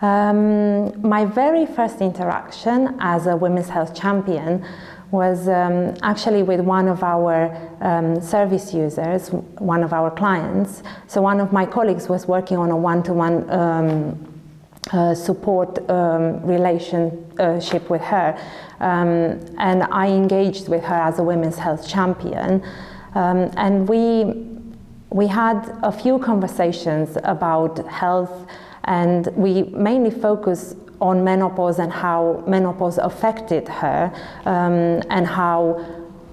My very first interaction as a women's health champion was actually with one of our service users, one of our clients. So one of my colleagues was working on a one-to-one support relationship with her, and I engaged with her as a women's health champion, and we had a few conversations about health, and we mainly focused on menopause and how menopause affected her, and how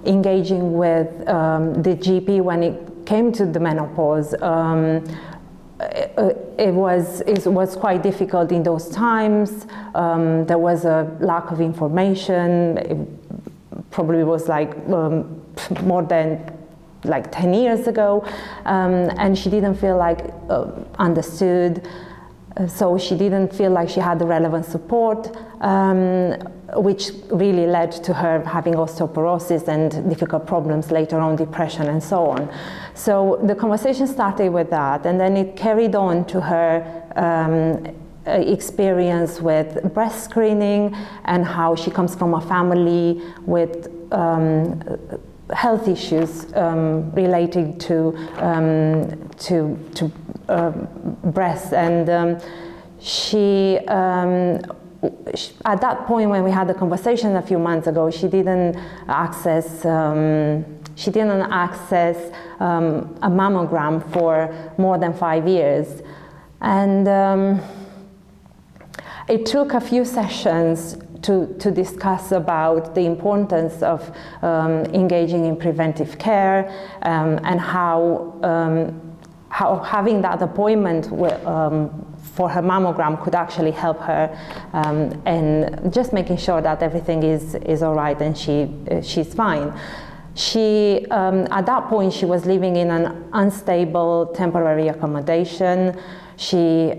engaging with the GP when it came to the menopause, it was quite difficult in those times. There was a lack of information. It probably was like more than like 10 years ago, and she didn't feel like understood. So she didn't feel like she had the relevant support, which really led to her having osteoporosis and difficult problems later on, depression and so on. So the conversation started with that, and then it carried on to her experience with breast screening and how she comes from a family with health issues relating to breast, and she at that point when we had the conversation a few months ago, she didn't access a mammogram for more than 5 years, and it took a few sessions to discuss about the importance of engaging in preventive care, and how having that appointment for her mammogram could actually help her, and just making sure that everything is all right and she's fine. She at that point she was living in an unstable temporary accommodation. She's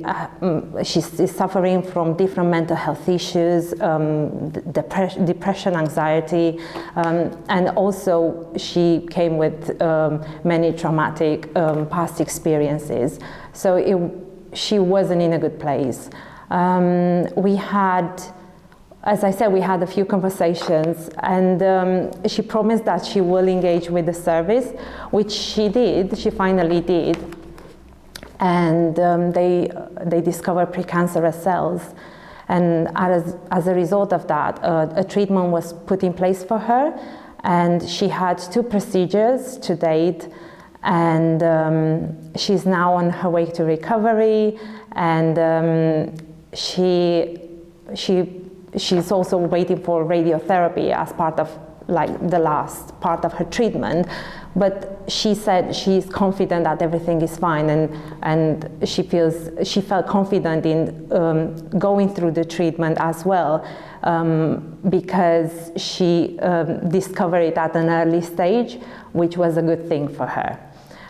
suffering from different mental health issues, depression, anxiety, and also she came with many traumatic past experiences. So she wasn't in a good place. We had, as I said, we had a few conversations, and she promised that she will engage with the service, which she did. She finally did. And they discovered precancerous cells, and as a result of that, a treatment was put in place for her, and she had 2 procedures to date, and she's now on her way to recovery, and she's also waiting for radiotherapy as part of like the last part of her treatment. But she said she's confident that everything is fine, and she felt confident in going through the treatment as well, because she discovered it at an early stage, which was a good thing for her.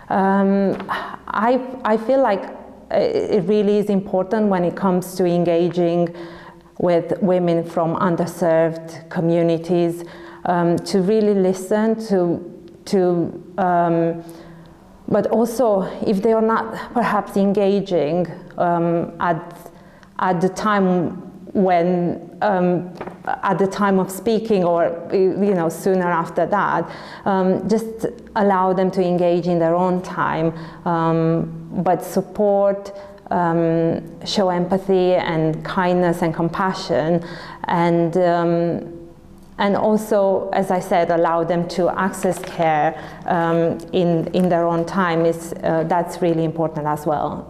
I feel like it really is important when it comes to engaging with women from underserved communities, to really listen but also if they are not perhaps engaging at the time when at the time of speaking, or sooner after that, just allow them to engage in their own time, but support, show empathy and kindness and compassion, and also, as I said, allow them to access care in their own time. That's really important as well.